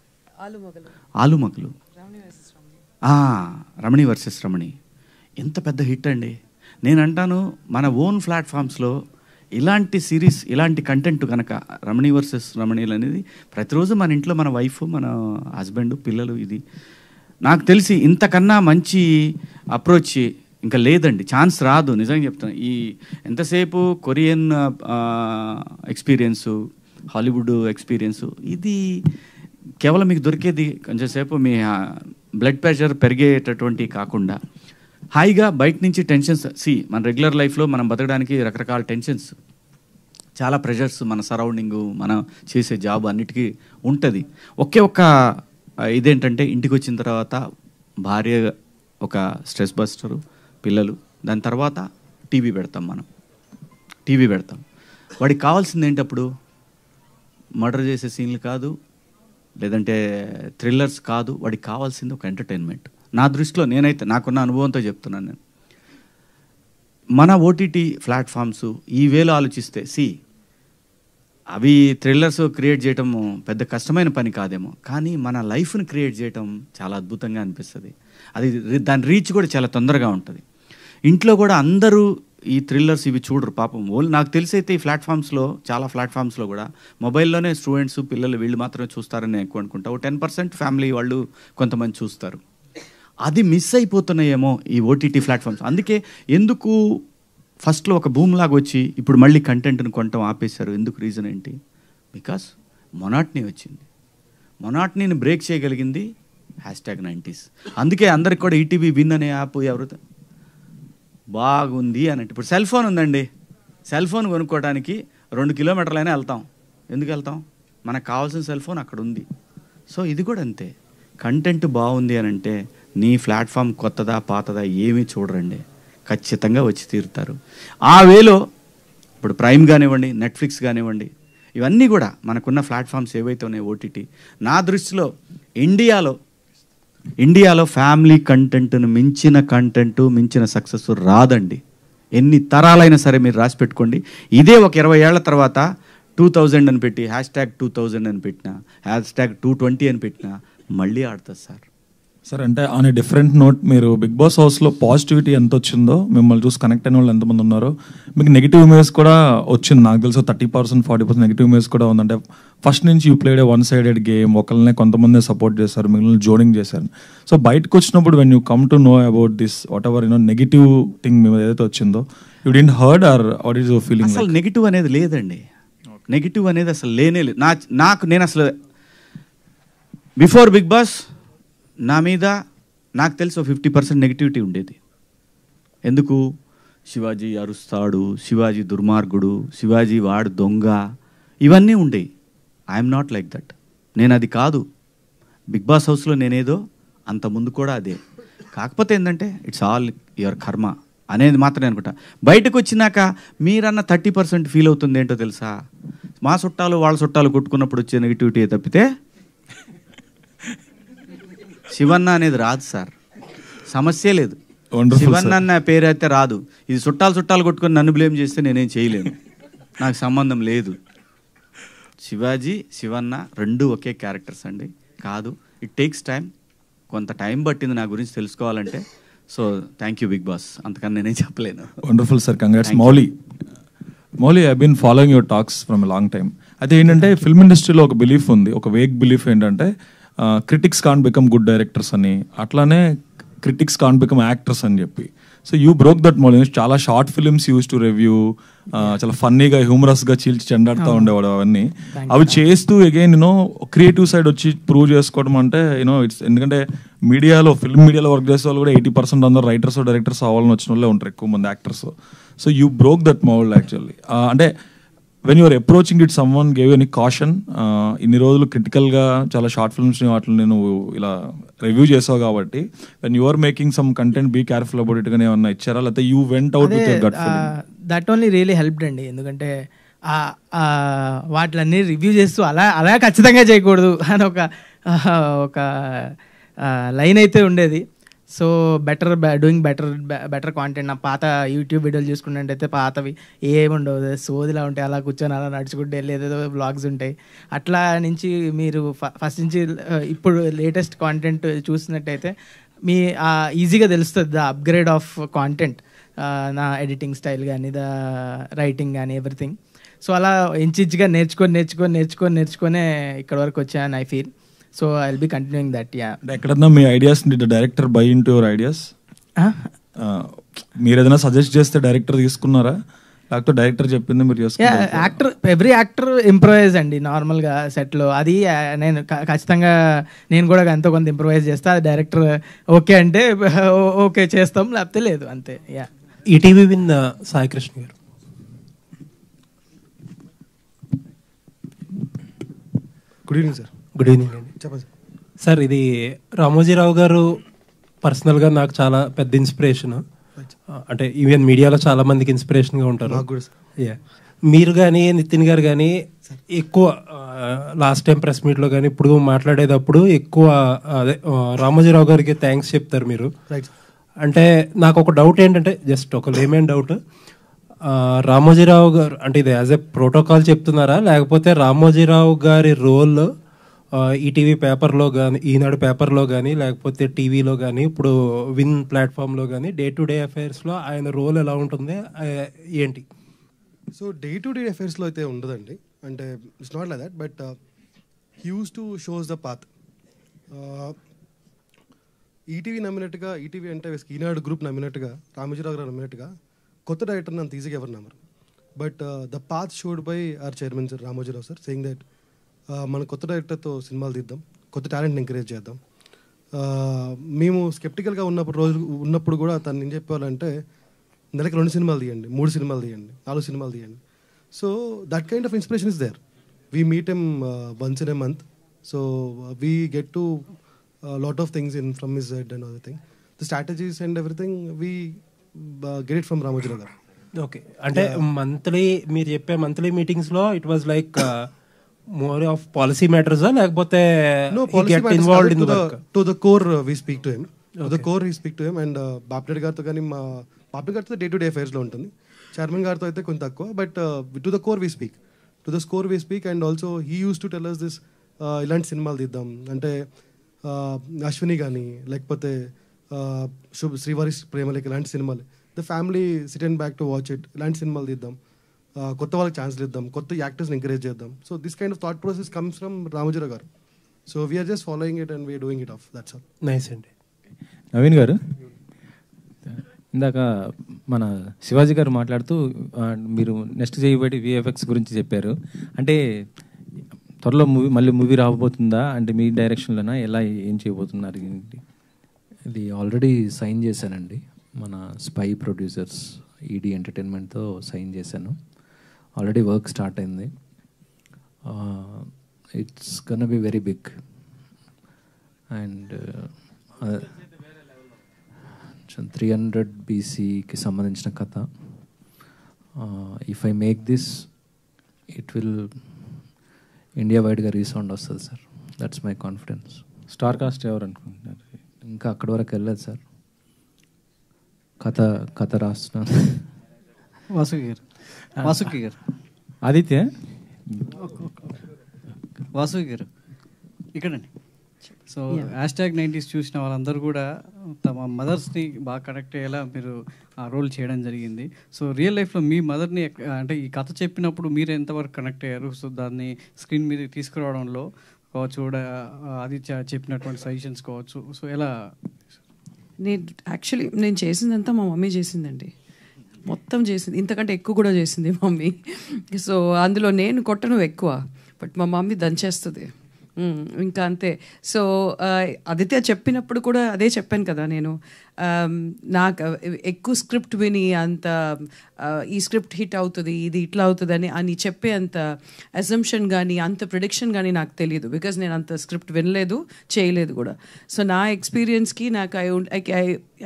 ఆలుమగలు, రమణి వర్సెస్ రమణి. ఎంత పెద్ద హిట్ అండి. నేను అంటాను మన ఓన్ ప్లాట్ఫామ్స్లో ఇలాంటి సిరీస్ ఇలాంటి కంటెంట్ కనుక రమణి వర్సెస్ రమణీలు అనేది ప్రతిరోజు మన ఇంట్లో మన వైఫ్ మన హస్బెండ్ పిల్లలు, ఇది నాకు తెలిసి ఇంతకన్నా మంచి అప్రోచ్ ఇంకా లేదండి. ఛాన్స్ రాదు, నిజంగా చెప్తాను. ఈ ఎంతసేపు కొరియన్ ఎక్స్పీరియన్సు, హాలీవుడ్ ఎక్స్పీరియన్సు, ఇది కేవలం మీకు దొరికేది కొంచెంసేపు మీ బ్లడ్ ప్రెషర్ పెరిగేటటువంటి కాకుండా హాయిగా బయట నుంచి టెన్షన్స్. మన రెగ్యులర్ లైఫ్లో మనం బతకడానికి రకరకాల టెన్షన్స్, చాలా ప్రెషర్స్, మన సరౌండింగు, మనం చేసే జాబ్ అన్నిటికీ ఉంటుంది. ఒకే ఒక్క ఇదేంటంటే ఇంటికి వచ్చిన తర్వాత భార్య ఒక స్ట్రెస్ బస్టరు, పిల్లలు, దాని తర్వాత టీవీ పెడతాం. మనం టీవీ పెడతాం. వాడికి కావాల్సింది ఏంటప్పుడు మర్డర్ చేసే సీన్లు కాదు, లేదంటే థ్రిల్లర్స్ కాదు. వాడికి కావాల్సింది ఒక ఎంటర్టైన్మెంట్. నా దృష్టిలో నేనైతే నాకున్న అనుభవంతో చెప్తున్నాను నేను. మన ఓటీటీ ప్లాట్ఫామ్స్ ఈ వేలో ఆలోచిస్తే అవి థ్రిల్లర్స్ క్రియేట్ చేయటం పెద్ద కష్టమైన పని కాదేమో, కానీ మన లైఫ్ని క్రియేట్ చేయటం చాలా అద్భుతంగా అనిపిస్తుంది. అది దాని రీచ్ కూడా చాలా తొందరగా ఉంటుంది. ఇంట్లో కూడా అందరూ ఈ థ్రిల్లర్స్ ఇవి చూడరు పాపం. నాకు తెలిసి అయితే ఈ ప్లాట్ఫామ్స్లో చాలా ప్లాట్ఫామ్స్లో కూడా మొబైల్లోనే స్టూడెంట్స్ పిల్లలు వీళ్ళు మాత్రమే చూస్తారని ఎక్కువ అనుకుంటా. ఒక 10% ఫ్యామిలీ వాళ్ళు కొంతమంది చూస్తారు. అది మిస్ అయిపోతున్నాయేమో ఈ ఓటీటీ ప్లాట్ఫామ్స్. అందుకే ఎందుకు ఫస్ట్లో ఒక భూమి లాగా వచ్చి ఇప్పుడు మళ్ళీ కంటెంట్ని కొనటం ఆపేశారు? ఎందుకు? రీజన్ ఏంటి? బికాస్ మొనాట్నీ వచ్చింది. మొనాట్నీని బ్రేక్ చేయగలిగింది #90s. అందుకే అందరికి కూడా ఈటీవీ విన్ అనే యాప్ ఎవరు బాగుంది అన్నట్టు. ఇప్పుడు సెల్ ఫోన్ ఉందండి, సెల్ ఫోన్ కొనుక్కోవడానికి 2 కిలోమీటర్లైనా వెళ్తాం. ఎందుకు వెళ్తాం? మనకు కావాల్సిన సెల్ ఫోన్ అక్కడ ఉంది. సో ఇది కూడా అంతే. కంటెంట్ బాగుంది అని అంటే నీ ప్లాట్ఫామ్ కొత్తదా పాతదా ఏమీ చూడరండి, ఖచ్చితంగా వచ్చి తీరుతారు. ఆ వేలో ఇప్పుడు ప్రైమ్ కానివ్వండి, నెట్ఫ్లిక్స్ కానివ్వండి, ఇవన్నీ కూడా మనకున్న ప్లాట్ఫామ్స్ ఏవైతే ఉన్నాయో ఓటీటీ, నా దృష్టిలో ఇండియాలో ఫ్యామిలీ కంటెంట్ను మించిన సక్సెస్ రాదండి. ఎన్ని తరాలైనా సరే మీరు రాసి పెట్టుకోండి. ఇదే ఒక 20 ఏళ్ల తర్వాత 2000 అని పెట్టి #2000 అని పెట్టినా, #220 అని పెట్టినా మళ్ళీ ఆడుతుంది సార్. అంటే ఆన్ ఏ డిఫరెంట్ నోట్, మీరు బిగ్ బాస్ హౌస్లో పాజిటివిటీ ఎంత వచ్చిందో, మిమ్మల్ని చూసి కనెక్ట్ అయిన వాళ్ళు ఎంతమంది ఉన్నారో, మీకు నెగిటివ్ ఇమేజ్ కూడా వచ్చింది. నాకు తెలుసు 30% 40% నెగిటివ్ ఇమేజ్ కూడా ఉందంటే ఫస్ట్ నుంచి you played a one sided game, ఒకళ్ళనే కొంతమంది సపోర్ట్ చేశారు, మిగిలిన జోడింగ్ చేశారు. సో బయటకు వచ్చినప్పుడు when you come to know about this whatever negative thing మీ ఏదైతే వచ్చిందో, you didn't heard or what is your feeling? అసలు నెగిటివ్ అనేది లేదండి. నెగిటివ్ అనేది అసలు లేనే లేదు. నేను అసలు బిఫోర్ బిగ్ బాస్ నా మీద నాకు తెలిసి 50% నెగిటివిటీ ఉండేది. ఎందుకు? శివాజీ అరుస్తాడు, శివాజీ దుర్మార్గుడు, శివాజీ వాడు దొంగ, ఇవన్నీ ఉండేవి. I'm not like that. నేను అది కాదు. బిగ్ బాస్ హౌస్లో నేనేదో అంత ముందు కూడా అదే. కాకపోతే ఏంటంటే ఇట్స్ ఆల్ యువర్ కర్మ అనేది మాత్రమే అనుకుంటా. బయటకు వచ్చినాక మీరన్న 30% ఫీల్ అవుతుంది ఏంటో తెలుసా? మా చుట్టాలు వాళ్ళ చుట్టాలు కొట్టుకున్నప్పుడు వచ్చే నెగిటివిటీ తప్పితే శివన్న అనేది రాదు సార్. సమస్య లేదు. శివన్న అన్న పేరు అయితే రాదు. ఇది చుట్టాలు కొట్టుకొని నన్ను బ్లేమ్ చేస్తే నేనేం చేయలేను. నాకు సంబంధం లేదు. శివాజీ, శివన్న రెండు ఒకే క్యారెక్టర్స్ అండి. కాదు, ఇట్ టేక్స్ టైం. కొంత టైం పట్టింది నా గురించి తెలుసుకోవాలంటే. So thank you Big Boss, అంతకన్నా నేనేం చెప్పలేను. Wonderful sir, congrats. Mouli I been following your talks from a long time. అయితే ఏంటంటే ఫిల్మ్ ఇండస్ట్రీలో ఒక బిలీఫ్ ఉంది, ఒక వేగ్ బిలీఫ్ ఏంటంటే critics can't become good directors అని, అట్లానే క్రిటిక్స్ కాంట్ బికమ్ యాక్టర్స్ అని చెప్పి. So you broke that Mouli. చాలా short films use to review, చాలా ఫన్నీగా హ్యూమరస్గా చీల్చి చెండాడుతూ ఉండేవాడు. అవన్నీ అవి చేస్తూ అగైన్ క్రియేటివ్ సైడ్ వచ్చి ప్రూవ్ చేసుకోవడం అంటే ఇట్స్, ఎందుకంటే ఫిల్మ్ మీడియాలో వర్క్ చేసే వాళ్ళు కూడా 80% అందరూ రైటర్స్ డైరెక్టర్స్ అవ్వాలని వచ్చిన వాళ్ళే ఉంటారు, ఎక్కువ మంది actors. So you broke that mould actually. అంటే when you're approaching it, someone gave any caution? ఇన్ని రోజులు క్రిటికల్గా చాలా షార్ట్ ఫిల్మ్స్ని వాటిని నువ్వు ఇలా రివ్యూ చేసావు కాబట్టి, when you are making some content be careful about it గానే ఏమన్నా ఇచ్చారా, లేకపోతే you went out with your gut feeling? That only really helped అండి. ఎందుకంటే వాటిలన్నీ రివ్యూ చేస్తూ అలా ఖచ్చితంగా చేయకూడదు అని ఒక లైన్ అయితే ఉండేది. So doing better content. నా పాత యూట్యూబ్ వీడియోలు చూసుకున్నట్టయితే పాతవి ఏముండవు, సోదిలా ఉంటాయి, అలా కూర్చొని అలా నడుచుకుంటే వెళ్ళేదేదో బ్లాగ్స్ ఉంటాయి. అట్లా నుంచి మీరు ఫస్ట్ నుంచి ఇప్పుడు లేటెస్ట్ కాంటెంట్ చూసినట్టయితే ఈజీగా తెలుస్తుంది ద అప్గ్రేడ్ ఆఫ్ కాంటెంట్, నా ఎడిటింగ్ స్టైల్ కానీ, ద రైటింగ్ కానీ, ఎవ్రీథింగ్. సో అలా ఇంచిగా నేర్చుకొనే ఇక్కడ వరకు వచ్చాను I feel. So I will be continuing that. Yeah, ఎక్కడన్నా మీ ideas director by into your ideas? మీరు ఏదైనా సజెస్ట్ చేస్తే డైరెక్టర్ తీసుకున్నారా, లేకపోతే డైరెక్టర్ చెప్పింది మీరు చేసుకున్నారా? ఎవ్రీ యాక్టర్ ఇంప్రూవైజ్ అండి నార్మల్గా సెట్లో. అది నేను ఖచ్చితంగా నేను కూడా ఎంతో కొంత ఇంప్రూవైజ్ చేస్తా. అది డైరెక్టర్ ఓకే అంటే ఓకే చేస్తాం, లేకపోతే లేదు, అంతే. Yeah. ETV win Sai Krishna గారు. Good evening sir. Good evening అండి. చెప్పండి సార్. ఇది రామోజీరావు గారు పర్సనల్గా నాకు చాలా పెద్ద ఇన్స్పిరేషన్. అంటే ఈవెన్ మీడియాలో చాలా మందికి ఇన్స్పిరేషన్గా ఉంటారు. మీరు కానీ నితిన్ గారు కానీ ఎక్కువ లాస్ట్ టైం ప్రెస్ మీట్లో కానీ ఇప్పుడు మాట్లాడేటప్పుడు ఎక్కువ అదే రామోజీరావు గారికి థ్యాంక్స్ చెప్తారు మీరు. అంటే నాకు ఒక డౌట్ ఏంటంటే, జస్ట్ ఒక లేమేన్ డౌట్, రామోజీరావు గారు అంటే ఇది యాజ్ ఎ ప్రోటోకాల్ చెప్తున్నారా, లేకపోతే రామోజీరావు గారి రోల్ ఈటీవీ పేపర్లో కానీ, ఈనాడు పేపర్లో కానీ, లేకపోతే టీవీలో కానీ, ఇప్పుడు విన్ ప్లాట్ఫామ్లో కానీ డే టు డే అఫైర్స్లో ఆయన రోల్ ఎలా ఉంటుంది ఏంటి? సో డే టు డే అఫైర్స్లో అయితే ఉండదండి. అంటే it's not like that, but he use to shows the path. ETV నమ్మినట్టుగా, ఈటీవీ అంటే ఈనాడు గ్రూప్ నమ్మినట్టుగా, రామోజీరావు గారు నమ్మినట్టుగా కొత్త డైరెక్టర్ని అంత ఈజీగా ఎవరు నమ్మరు. But the path showed by our chairman sir Ramoji Rao sir, saying that మన కొత్త డైరెక్టర్తో సినిమాలు తీద్దాం, కొత్త టాలెంట్ని ఎంకరేజ్ చేద్దాం. మేము స్కెప్టికల్గా ఉన్నప్పుడు కూడా తను ఏం చెప్పేవాళ్ళంటే, నెలకి 2 సినిమాలు తీయండి, 3 సినిమాలు తీయండి, 4 సినిమాలు తీయండి. So that kind of inspiration is there. We meet him once in a month. So we get to lot of things from his head and other thing. The strategies and everything we get it from Ramoji Rao గారు. Okay. అంటే monthly మీరు చెప్పే monthly మీటింగ్స్లో it was like more of policy matters, లేకపోతే no policy get involved in the work? To the core we speak to him. To the core we speak to him, and బాప్రెడ్డి గారితో కానీ బాప్రెడ్డి గారితో day to day అఫైర్స్లో ఉంటుంది, chairman గారితో అయితే కొంచెం తక్కువ. But to the core we speak, to the score we speak. And also he use to tell us this, ఇలాంటి సినిమాలు తీద్దాం అంటే అశ్విని కానీ, లేకపోతే శ్రీవారి ప్రేమలేఖ ఇలాంటి సినిమాలు, the family sit and back to watch it, ఇలాంటి సినిమాలు తీద్దాం, కొత్త వాళ్ళకి ఛాన్స్లు ఇద్దాం, కొత్త యాక్టర్స్ని ఎంకరేజ్ చేద్దాం. So this kind of thought process comes from Ramoji Rao గారు. So we are just following it and we are doing it off. That's all. Nice అండి. నవీన్ గారు, ఇందాక మన శివాజీ గారు మాట్లాడుతూ మీరు నెక్స్ట్ చేయబడి విఎఫ్ఎక్స్ గురించి చెప్పారు. అంటే త్వరలో మళ్ళీ మూవీ రాబోతుందా, అంటే మీ డైరెక్షన్లోనా, ఎలా ఏం చేయబోతున్నారు? ఇది ఆల్రెడీ సైన్ చేశానండి మన స్పై ప్రొడ్యూసర్స్ ఈడీ ఎంటర్టైన్మెంట్తో సైన్ చేశాను. ఆల్రెడీ వర్క్ స్టార్ట్ అయింది. It's gonna be very big. And 300 BCకి సంబంధించిన కథ. If I make this it will India వైడ్గా రీసౌండ్ వస్తుంది sir. That's my confidence. Star cast ఎవరు అనుకుంటున్నారు? ఇంకా అక్కడి వరకు వెళ్ళలేదు సార్. కథ రాస్తున్నాను. వాసుకి గారు ఆదిత్య వాసు గారు ఇక్కడండి. సో #90s చూసిన వాళ్ళందరూ కూడా తమ మదర్స్ని బాగా కనెక్ట్ అయ్యేలా మీరు ఆ రోల్ చేయడం జరిగింది. సో రియల్ లైఫ్లో మీ మదర్ని అంటే ఈ కథ చెప్పినప్పుడు మీరు ఎంతవరకు కనెక్ట్ అయ్యారు? సో దాన్ని స్క్రీన్ మీద తీసుకురావడంలో కావచ్చు, కూడా అది చెప్పినటువంటి సజెషన్స్ కావచ్చు, సో ఎలా? నేను చేసిందంతా మా మమ్మీ చేసిందండి, మొత్తం చేసింది. ఇంతకంటే ఎక్కువ కూడా చేసింది మమ్మీ. సో అందులో నేను కొట్టను ఎక్కువ, బట్ మా మమ్మీ దంచేస్తుంది ఇంకా అంతే. సో ఆదిత్య చెప్పినప్పుడు కూడా అదే చెప్పాను కదా నేను. నాకు ఎక్కువ స్క్రిప్ట్ విని అంత ఈ స్క్రిప్ట్ హిట్ అవుతుంది, ఇది ఇట్లా అవుతుంది అని చెప్పే అంత అజంప్షన్ కానీ అంత ప్రిడిక్షన్ కానీ నాకు తెలియదు. బికాజ్ నేను అంత స్క్రిప్ట్ వినలేదు, చేయలేదు కూడా. సో నా ఎక్స్పీరియన్స్కి నాకు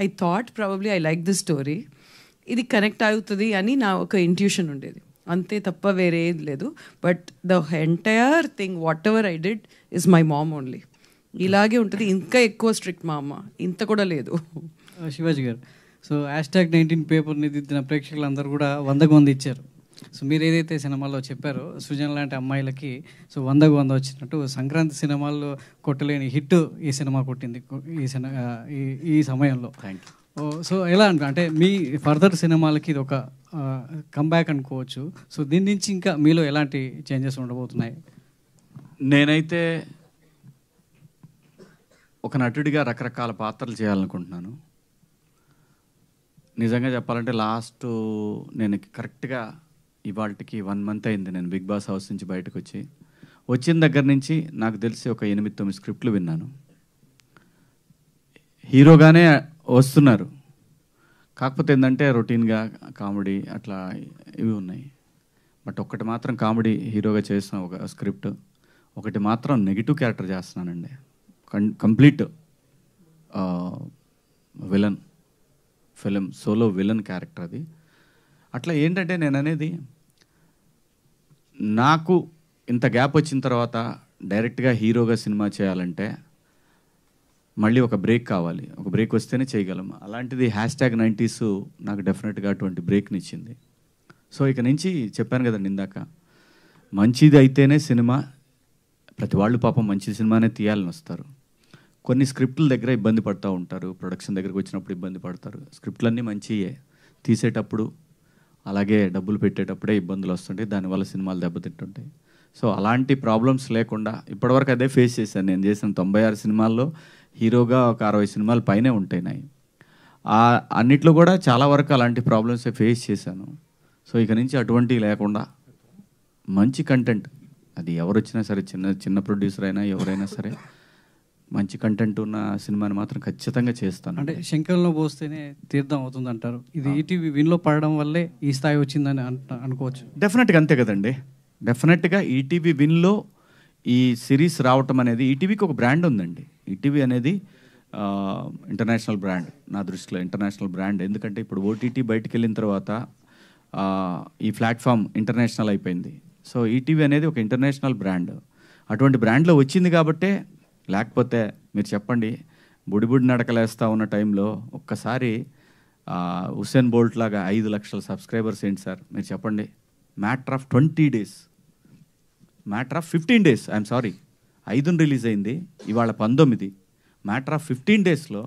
I thought probably I like this story, ఇది కనెక్ట్ అవుతుంది అని నా ఒక ఇంట్యూషన్ ఉండేది, అంతే తప్ప వేరే ఏది లేదు. But the entire thing what ever I did is my mom only. ఇలాగే ఉంటుంది, ఇంకా ఎక్కువ స్ట్రిక్ట్ మా అమ్మ, ఇంత కూడా లేదు. శివాజీ గారు, సో #19 పేపర్ని దిద్దిన ప్రేక్షకులందరూ కూడా 100 ఇచ్చారు. సో మీరు ఏదైతే సినిమాలో చెప్పారో సృజన్ లాంటి అమ్మాయిలకి సో 100 వచ్చినట్టు సంక్రాంతి సినిమాల్లో కొట్టలేని హిట్ ఈ సినిమా కొట్టింది ఈ సమయంలో. Thank you. సో ఎలా అంటే మీ ఫర్దర్ సినిమాలకి ఇది ఒక కంబ్యాక్ అనుకోవచ్చు. సో దీని నుంచి ఇంకా మీలో ఎలాంటి చేంజెస్ ఉండబోతున్నాయి? నేనైతే ఒక నటుడిగా రకరకాల పాత్రలు చేయాలనుకుంటున్నాను. నిజంగా చెప్పాలంటే లాస్ట్ నేను కరెక్ట్గా ఇవాళకి 1 month అయింది నేను బిగ్ బాస్ హౌస్ నుంచి బయటకు వచ్చిన దగ్గర నుంచి నాకు తెలిసి ఒక 8-9 స్క్రిప్ట్లు విన్నాను. హీరోగానే వస్తున్నారు, కాకపోతే ఏంటంటే రొటీన్గా కామెడీ అట్లా ఇవి ఉన్నాయి. బట్ ఒక్కటి మాత్రం కామెడీ హీరోగా చేసిన ఒక స్క్రిప్ట్, ఒకటి మాత్రం నెగిటివ్ క్యారెక్టర్ చేస్తున్నానండి, complete villain film solo villain character అది. అట్లా ఏంటంటే నేను అనేది, నాకు ఇంత గ్యాప్ వచ్చిన తర్వాత డైరెక్ట్గా హీరోగా సినిమా చేయాలంటే మళ్ళీ ఒక బ్రేక్ కావాలి, ఒక బ్రేక్ వస్తేనే చేయగలం. అలాంటిది #90s నాకు డెఫినెట్గా అటువంటి బ్రేక్ని ఇచ్చింది. సో ఇక నుంచి చెప్పాను కదండి ఇందాక, మంచిది అయితేనే సినిమా, ప్రతి వాళ్ళు పాపం మంచి సినిమానే తీయాలని వస్తారు. కొన్ని స్క్రిప్ట్ల దగ్గర ఇబ్బంది పడుతూ ఉంటారు, ప్రొడక్షన్ దగ్గరికి వచ్చినప్పుడు ఇబ్బంది పడతారు. స్క్రిప్ట్లన్నీ మంచియే, తీసేటప్పుడు అలాగే డబ్బులు పెట్టేటప్పుడే ఇబ్బందులు వస్తుంటాయి, దానివల్ల సినిమాలు దెబ్బతింటుంటాయి. సో అలాంటి ప్రాబ్లమ్స్ లేకుండా ఇప్పటివరకు అదే ఫేస్ చేశాను. నేను చేసిన 96 సినిమాల్లో హీరోగా ఒక 60 సినిమాలు పైనే ఉంటాయి. అన్నిట్లో కూడా చాలా వరకు అలాంటి ప్రాబ్లమ్స్ ఫేస్ చేశాను. సో ఇక నుంచి అటువంటివి లేకుండా మంచి కంటెంట్, అది ఎవరు వచ్చినా సరే, చిన్న ప్రొడ్యూసర్ అయినా ఎవరైనా సరే, మంచి కంటెంట్ ఉన్న సినిమాని మాత్రం ఖచ్చితంగా చేస్తాను. అంటే శంకరంలో పోస్తేనే తీర్థం అవుతుంది అంటారు. ఇది ఈటీవీ విన్లో పడడం వల్లే ఈ స్థాయి వచ్చిందని అనుకోవచ్చు. డెఫినెట్గా అంతే కదండి. డెఫినెట్గా ఈటీవీ విన్లో ఈ సిరీస్ రావటం అనేది, ఈటీవీకి ఒక బ్రాండ్ ఉందండి. ఈటీవీ అనేది ఇంటర్నేషనల్ బ్రాండ్, నా దృష్టిలో ఇంటర్నేషనల్ బ్రాండ్. ఎందుకంటే ఇప్పుడు ఓటీటీ బయటికి వెళ్ళిన తర్వాత ఈ ప్లాట్ఫామ్ ఇంటర్నేషనల్ అయిపోయింది. సో ఈటీవీ అనేది ఒక ఇంటర్నేషనల్ బ్రాండ్. అటువంటి బ్రాండ్లో వచ్చింది కాబట్టే, లేకపోతే మీరు చెప్పండి, బుడిబుడి నడకలేస్తూ ఉన్న టైంలో ఒక్కసారి హుసేన్ బోల్ట్ లాగా 5 లక్షల సబ్స్క్రైబర్స్ ఏంటి సార్ మీరు చెప్పండి. Matter of 20 days, matter of 15 days, I'm sorry, 5 release అయింది, ఇవాళ 19, matter of 15 daysలో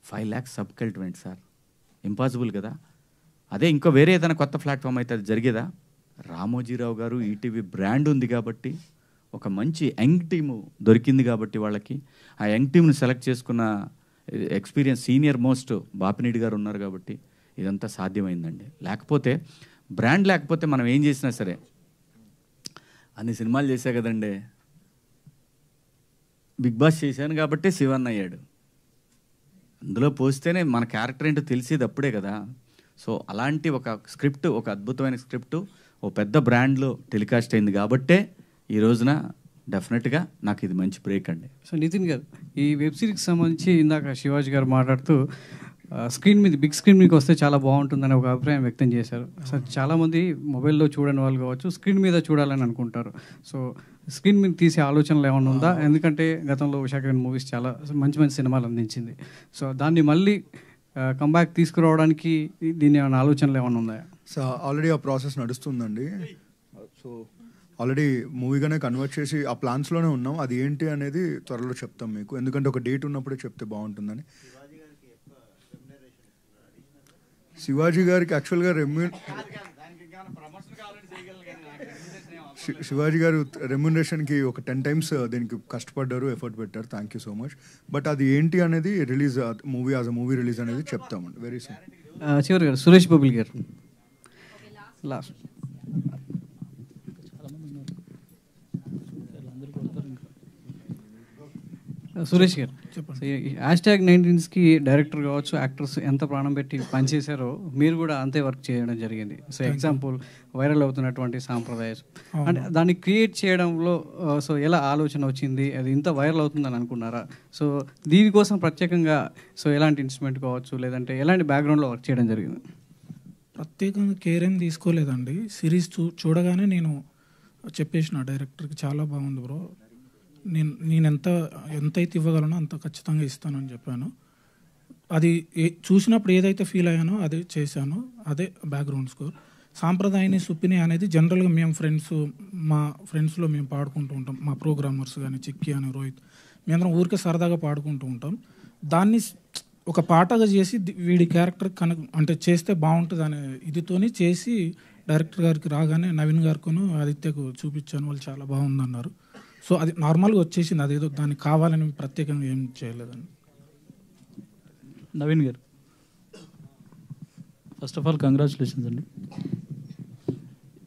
5 lakhs subscribe sir, impossible కదా. అదే ఇంకో వేరే ఏదైనా కొత్త ప్లాట్ఫామ్ అయితే అది జరిగేదా? రామోజీరావు గారు ఈటీవీ బ్రాండ్ ఉంది కాబట్టి, ఒక మంచి యంగ్ టీము దొరికింది కాబట్టి వాళ్ళకి, ఆ యంగ్ టీమ్ని సెలెక్ట్ చేసుకున్న ఎక్స్పీరియన్స్ సీనియర్ మోస్ట్ బాపినీడి గారు ఉన్నారు కాబట్టి ఇదంతా సాధ్యమైందండి. లేకపోతే బ్రాండ్ లేకపోతే మనం ఏం చేసినా సరే, అన్ని సినిమాలు చేశా కదండి, బిగ్ బాస్ చేశాను కాబట్టి శివన్ అయ్యాడు, అందులో పోస్తేనే మన క్యారెక్టర్ ఏంటో తెలిసేది అప్పుడే కదా. సో అలాంటి ఒక స్క్రిప్ట్, ఒక అద్భుతమైన స్క్రిప్ట్ ఓ పెద్ద బ్రాండ్లో టెలికాస్ట్ అయింది కాబట్టే ఈ రోజున డెఫినెట్గా నాకు ఇది మంచి బ్రేక్ అండి. సో నితిన్ గారు, ఈ వెబ్ సిరీస్కి సంబంధించి ఇందాక శివాజీ గారు మాట్లాడుతూ స్క్రీన్ మీద, బిగ్ స్క్రీన్ మీదకి వస్తే చాలా బాగుంటుందని ఒక అభిప్రాయం వ్యక్తం చేశారు. సో చాలామంది మొబైల్లో చూడని వాళ్ళు కావచ్చు, స్క్రీన్ మీద చూడాలని అనుకుంటారు. సో స్క్రీన్ మీద తీసే ఆలోచనలు ఏమైనా ఉందా? ఎందుకంటే గతంలో ఉషా కిరణ్ మూవీస్ చాలా మంచి మంచి సినిమాలు అందించింది. సో దాన్ని మళ్ళీ కంబ్యాక్ తీసుకురావడానికి దీని ఏమైనా ఆలోచనలు ఏమైనా ఉన్నాయా? సో ఆల్రెడీ ఆ ప్రాసెస్ నడుస్తుందండి. సో ఆల్రెడీ మూవీగానే కన్వర్ట్ చేసి ఆ ప్లాన్స్లోనే ఉన్నాం. అది ఏంటి అనేది త్వరలో చెప్తాం మీకు, ఎందుకంటే ఒక డేట్ ఉన్నప్పుడే చెప్తే బాగుంటుందని. శివాజీ గారికి యాక్చువల్గా శివాజీ గారు రెమ్యునరేషన్కి ఒక 10 times దీనికి కష్టపడ్డారు, ఎఫర్ట్ పెట్టారు. Thank you so much. But అది ఏంటి అనేది release movie as a movie release అనేది చెప్తామండి వెరీ సూన్. చివరి గారు, సురేష్ బొబిలి గారు లాస్ట్. సురేష్ గారు, #19కి డైరెక్టర్ కావచ్చు, యాక్టర్స్ ఎంత ప్రాణం పెట్టి పనిచేశారో మీరు కూడా అంతే వర్క్ చేయడం జరిగింది. సో ఎగ్జాంపుల్ వైరల్ అవుతున్నటువంటి సాంప్రదాయ, అంటే దాన్ని క్రియేట్ చేయడంలో సో ఎలా ఆలోచన వచ్చింది? అది ఇంత వైరల్ అవుతుందని అనుకున్నారా? సో దీనికోసం ప్రత్యేకంగా సో ఎలాంటి ఇన్స్ట్రుమెంట్ కావచ్చు, లేదంటే ఎలాంటి బ్యాక్గ్రౌండ్లో వర్క్ చేయడం జరిగింది? ప్రత్యేకంగా కేర్ ఏం తీసుకోలేదండి. సిరీస్ చూడగానే నేను చెప్పేసిన డైరెక్టర్కి, చాలా బాగుంది బ్రో, నేను ఎంతైతే ఇవ్వగలనో అంత ఖచ్చితంగా ఇస్తానని చెప్పాను. అది చూసినప్పుడు ఏదైతే ఫీల్ అయ్యానో అదే చేశాను. అదే బ్యాక్గ్రౌండ్ స్కోర్. సాంప్రదాయని సుప్పిని అనేది జనరల్గా మేము మా ఫ్రెండ్స్లో మేము పాడుకుంటూ ఉంటాం. మా ప్రోగ్రామర్స్ కానీ, చిక్కి అని, రోహిత్, మేమందరం ఊరికే సరదాగా పాడుకుంటూ ఉంటాం. దాన్ని ఒక పాటగా చేసి వీడి క్యారెక్టర్ అంటే చేస్తే బాగుంటుంది అనే ఇదితోని చేసి డైరెక్టర్ గారికి రాగానే నవీన్ గారికును ఆదిత్యకు చూపించాను. వాళ్ళు చాలా బాగుందన్నారు. సో అది నార్మల్గా వచ్చేసింది. అదేదో దానికి కావాలని ప్రత్యేకంగా ఏం చేయలేదండి. నవీన్ గారు, ఫస్ట్ ఆఫ్ ఆల్ కంగ్రాచులేషన్స్ అండి.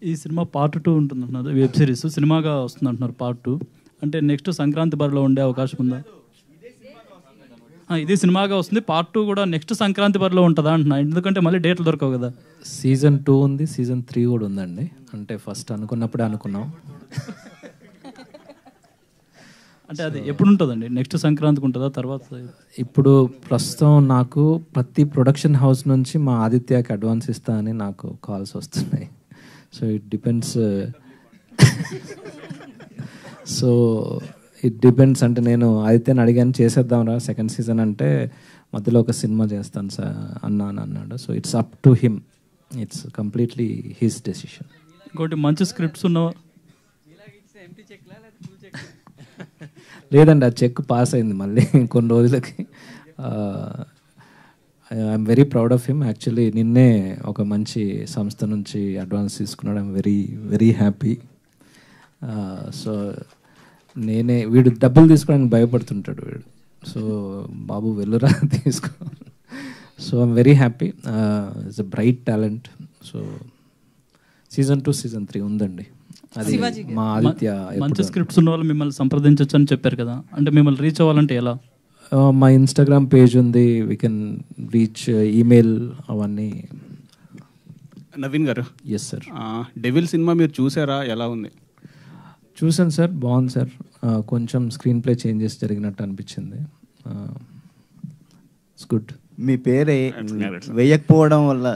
ఈ సినిమా పార్ట్ 2 ఉంటుందంటున్నారు, వెబ్ సిరీస్ సినిమాగా వస్తుంది అంటున్నారు పార్ట్ 2. అంటే నెక్స్ట్ సంక్రాంతి బరిలో ఉండే అవకాశం ఉందా? ఇది సినిమాగా వస్తుంది, పార్ట్ 2 కూడా నెక్స్ట్ సంక్రాంతి బరిలో ఉంటుందా అంటున్నా, ఎందుకంటే మళ్ళీ డేట్లు దొరకవు కదా. సీజన్ 2 ఉంది, సీజన్ 3 కూడా ఉందండి. అంటే ఫస్ట్ అనుకున్నప్పుడే అనుకున్నాం. అంటే అది ఎప్పుడు ఉంటుందండి? నెక్స్ట్ సంక్రాంతికి ఉంటుందా తర్వాత? ఇప్పుడు ప్రస్తుతం నాకు ప్రతి ప్రొడక్షన్ హౌస్ నుంచి మా ఆదిత్యకి అడ్వాన్స్ ఇస్తా అని నాకు కాల్స్ వస్తున్నాయి. So it depends. So it depends. అంటే నేను ఆదిత్యని అడిగాను, చేసేద్దాంరా సెకండ్ సీజన్ అంటే, మధ్యలో ఒక సినిమా చేస్తాను సార్ అన్నాడు. So it's up to him, it's completely his decision. ఇంకోటి, మంచి స్క్రిప్ట్స్ ఉన్నవా? లేదండి, ఆ చెక్ పాస్ అయింది మళ్ళీ కొన్ని రోజులకి. I'm very proud of him. Actually నిన్నే ఒక మంచి సంస్థ నుంచి అడ్వాన్స్ తీసుకున్నాడు. I'm very very happy. So వీడు డబ్బులు తీసుకోవడానికి భయపడుతుంటాడు వీడు. సో బాబు వెళ్ళురా తీసుకో. So I'm very happy. It's a bright talent. So season 2 season 3 ఉందండి. అది మా ఆదిత్య. మంచి స్క్రిప్ట్స్ ఉన్న వాళ్ళు మిమ్మల్ని సంప్రదించవచ్చు అని చెప్పారు కదా, అంటే మిమ్మల్ని రీచ్ అవ్వాలంటే ఎలా? మా ఇన్స్టాగ్రామ్ పేజ్ ఉంది, వీ కెన్ రీచ్, ఈమెయిల్ అవన్నీ. నవీన్ గారు. Yes sir. డెవిల్ సినిమా మీరు చూసారా? ఎలా ఉంది? చూసాను సార్, బాగుంది సార్. కొంచెం స్క్రీన్ ప్లే చేంజెస్ జరిగినట్టు అనిపించింది. It's good. మీ పేరు వేయకపోవడం వల్ల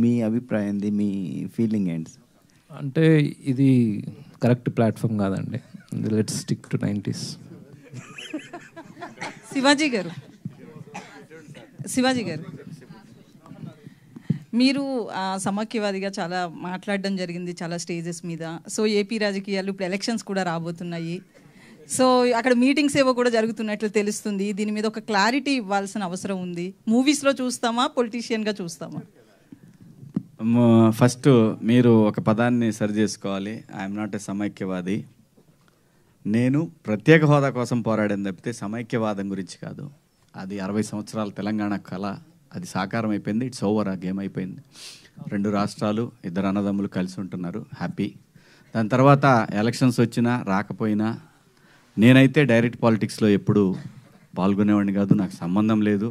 మీ అభిప్రాయం ఏంది, మీ ఫీలింగ్ ఏంటి? అంటే ఇది కరెక్ట్ ప్లాట్ఫామ్ కాదండి. Let's stick to 90s. Shivaji గారు, మీరు సమాఖ్యవాదిగా చాలా మాట్లాడడం జరిగింది చాలా స్టేజెస్ మీద. సో ఏపీ రాజకీయాలు ఇప్పుడు ఎలక్షన్స్ కూడా రాబోతున్నాయి. సో అక్కడ మీటింగ్స్ ఏవో కూడా జరుగుతున్నట్లు తెలుస్తుంది. దీని మీద ఒక క్లారిటీ ఇవ్వాల్సిన అవసరం ఉంది. మూవీస్లో చూస్తామా, పొలిటీషియన్గా చూస్తామా? ఫస్ట్ మీరు ఒక పదాన్ని సరి చేసుకోవాలి. ఐఎమ్ నాట్ ఏ సమైక్యవాది. నేను ప్రత్యేక హోదా కోసం పోరాడాను తప్పితే సమైక్యవాదం గురించి కాదు. అది 60 సంవత్సరాల తెలంగాణ కళ, అది సాకారం అయిపోయింది. It's over. ఆ గేమ్ అయిపోయింది. 2 రాష్ట్రాలు, 2 అన్నదమ్ములు కలిసి ఉంటున్నారు, హ్యాపీ. దాని తర్వాత ఎలక్షన్స్ వచ్చినా రాకపోయినా నేనైతే డైరెక్ట్ పాలిటిక్స్లో ఎప్పుడు పాల్గొనేవాడిని కాదు, నాకు సంబంధం లేదు.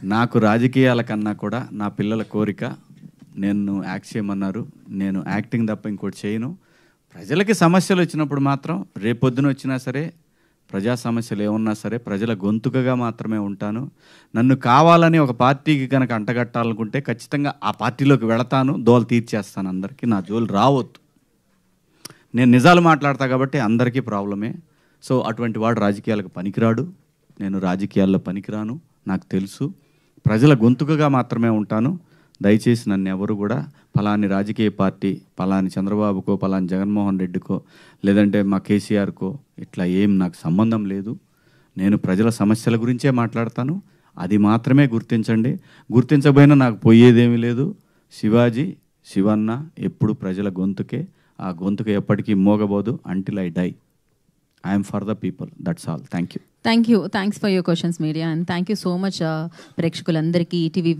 నాకు రాజకీయాల కన్నా కూడా నా పిల్లల కోరిక, నేను యాక్ట్ చేయమన్నారు, నేను యాక్టింగ్ తప్ప ఇంకోటి చేయను. ప్రజలకి సమస్యలు వచ్చినప్పుడు మాత్రం రేపొద్దున వచ్చినా సరే, ప్రజా సమస్యలు ఏమన్నా సరే ప్రజల గొంతుకగా మాత్రమే ఉంటాను. నన్ను కావాలని ఒక పార్టీకి కనుక అంటగట్టాలనుకుంటే ఖచ్చితంగా ఆ పార్టీలోకి వెళతాను, దోలు తీర్చేస్తాను. అందరికీ నా జోలు రావద్దు. నేను నిజాలు మాట్లాడతా కాబట్టి అందరికీ ప్రాబ్లమే. సో అటువంటి వాడు రాజకీయాలకు పనికిరాడు, నేను రాజకీయాల్లో పనికిరాను, నాకు తెలుసు. ప్రజల గొంతుకగా మాత్రమే ఉంటాను. దయచేసి నన్ను ఎవరు కూడా ఫలాని రాజకీయ పార్టీ, ఫలాని చంద్రబాబుకో, ఫలాని జగన్మోహన్ రెడ్డికో, లేదంటే మా కేసీఆర్కో ఇట్లా ఏం నాకు సంబంధం లేదు. నేను ప్రజల సమస్యల గురించే మాట్లాడతాను. అది మాత్రమే గుర్తించండి. గుర్తించబోయినా నాకు పోయేదేమీ లేదు. శివాజీ, శివన్న ఎప్పుడు ప్రజల గొంతుకే. ఆ గొంతుకు ఎప్పటికీ మోగబోదు until I die. I'm for the people, that's all. Thank you. Thanks for your questions media, and thank you so much ప్రేక్షకులందరికీ, ఈటీవీ